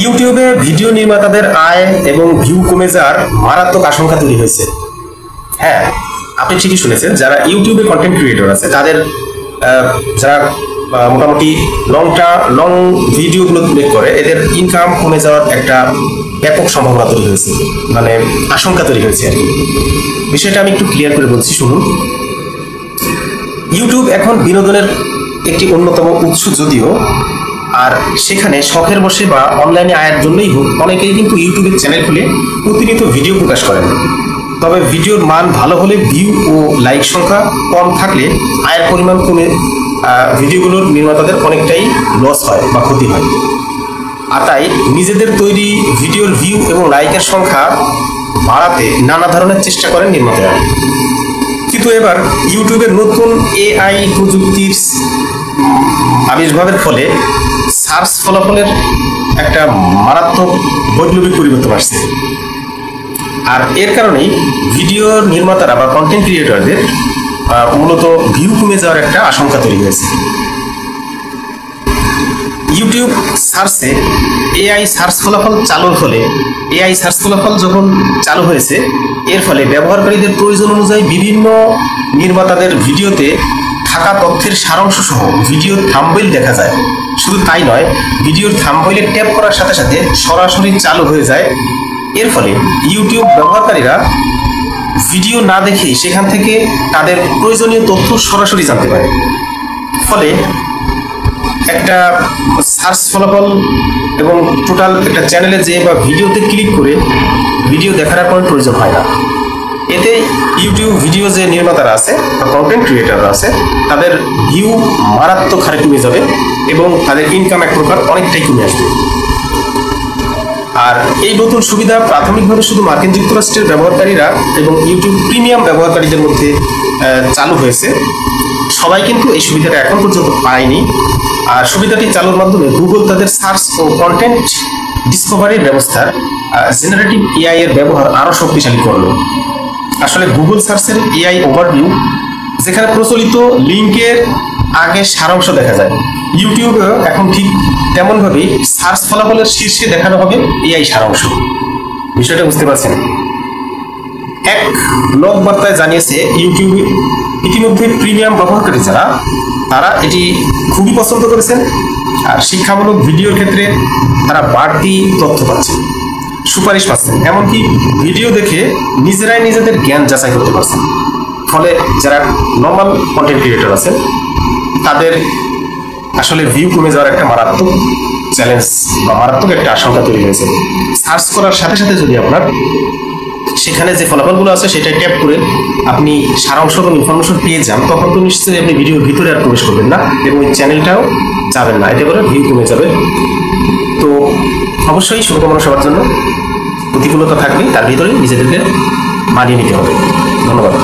ইউটিউবে ভিডিও নির্মাতাদের আয় এবং ভিউ কমে যাওয়ার মারাত্মক আশঙ্কা তৈরি হয়েছে। হ্যাঁ, আপনি ঠিকই শুনেছেন। যারা ইউটিউবে কন্টেন্ট ক্রিয়েটর আছে তাদের যারা মোটামুটি লং ভিডিওগুলো মেক করে, এদের ইনকাম কমে যাওয়ার একটা ব্যাপক সম্ভাবনা তৈরি হয়েছে, মানে আশঙ্কা তৈরি হয়েছে আর কি। বিষয়টা আমি একটু ক্লিয়ার করে বলছি, শুনুন। ইউটিউব এখন বিনোদনের একটি অন্যতম উৎস যদিও, আর সেখানে শখের বসে বা অনলাইনে আয়ের জন্যই হোক, অনেকেই কিন্তু ইউটিউবের চ্যানেল খুলে প্রতিনিয়ত ভিডিও প্রকাশ করেন। তবে ভিডিওর মান ভালো হলে ভিউ ও লাইক সংখ্যা কম থাকলে আয়ের পরিমাণ কমে ভিডিওগুলোর নির্মাতাদের অনেকটাই লস হয় বা ক্ষতি হয়। আর তাই নিজেদের তৈরি ভিডিওর ভিউ এবং লাইকের সংখ্যা বাড়াতে নানা ধরনের চেষ্টা করেন নির্মাতারা। কিন্তু এবার ইউটিউবের নতুন এআই প্রযুক্তির আবির্ভাবের ফলে সার্চ ফলাফলের একটা মারাত্মক বৈপ্লবিক পরিবর্তন আসছে। আর এর কারণেই ভিডিও নির্মাতারা বা কন্টেন্ট ক্রিয়েটরদের মূলত ভিউ কমে যাওয়ার একটা আশঙ্কা তৈরি হয়েছে। ইউটিউব সার্চে এআই সার্চ ফলাফল চালুর ফলে সার্চ ফলাফল যখন চালু হয়েছে, এর ফলে ব্যবহারকারীদের প্রয়োজন অনুযায়ী বিভিন্ন নির্মাতাদের ভিডিওতে থাকা তথ্যের সারাংশ সহ ভিডিওর থাম্বনেইল দেখা যায়। শুধু তাই নয়, ভিডিওর থাম্বনেইলে ট্যাপ করার সাথে সাথে সরাসরি চালু হয়ে যায়। এর ফলে ইউটিউব ব্যবহারকারীরা ভিডিও না দেখেই সেখান থেকে তাদের প্রয়োজনীয় তথ্য সরাসরি জানতে পারে। ফলে একটা সার্চ ফলাফল এবং টোটাল একটা চ্যানেলে যে বা ভিডিওতে ক্লিক করে ভিডিও দেখার কোনো প্রয়োজন হয় না। এতে ইউটিউব ভিডিও যে নির্মাতারা আছে বা কন্টেন্ট ক্রিয়েটাররা আছে, তাদের ভিউ মারাত্মক হারে কমে যাবে এবং তাদের ইনকাম এক প্রকার অনেকটাই কমে আসবে। আর এই নতুন সুবিধা প্রাথমিকভাবে শুধু মার্কিন যুক্তরাষ্ট্রের ব্যবহারকারীরা এবং ইউটিউব প্রিমিয়াম ব্যবহারকারীদের মধ্যে চালু হয়েছে। সবাই কিন্তু এই সুবিধাটা এখন পর্যন্ত পায়নি। আর সুবিধাটি চালুর মাধ্যমে গুগল তাদের সার্চ ও কন্টেন্ট ডিসকভারির ব্যবস্থার জেনারেটিভ এআই এর ব্যবহার আরও শক্তিশালী করলো। আসলে গুগল সার্চের এআই ওভারভিউ, যেখানে প্রচলিত লিঙ্কের আগে সারাংশ দেখা যায়, ইউটিউবে এখন ঠিক তেমনভাবেই সার্চ ফলাফলের শীর্ষে দেখানো হবে এআই সারাংশ। বিষয়টা বুঝতে পারছেন? এক ব্লগ বার্তায় জানিয়েছে ইউটিউবে ইতিমধ্যে প্রিমিয়াম ব্যবহারকারী যারা, তারা এটি খুবই পছন্দ করেছেন। আর শিক্ষামূলক ভিডিওর ক্ষেত্রে তারা বাড়তি তথ্য পাচ্ছেন, সুপারিশ পাচ্ছেন, এমনকি ভিডিও দেখে নিজেরাই নিজেদের জ্ঞান যাচাই করতে পারছেন। ফলে যারা নর্মাল কন্টেন্ট ক্রিয়েটর আছেন তাদের আসলে ভিউ কমে যাওয়ার একটা মারাত্মক চ্যালেঞ্জ বা মারাত্মক একটা আশঙ্কা তৈরি হয়েছে। সার্চ করার সাথে সাথে যদি আপনার সেখানে যে ফলাফলগুলো আছে সেটা ট্যাপ করে আপনি সারাংশ এবং ইনফরমেশন পেয়ে যান, তখন তো নিশ্চয়ই আপনি ভিডিওর ভিতরে আর প্রবেশ করবেন না এবং ওই চ্যানেলটাও যাবেন না, এতে করে ভিউ কমে যাবে। তো অবশ্যই শুভকামনা সবার জন্য। প্রতিকূলতা থাকবে, তার ভিতরে নিজেদেরকে মানিয়ে নিতে হবে। ধন্যবাদ।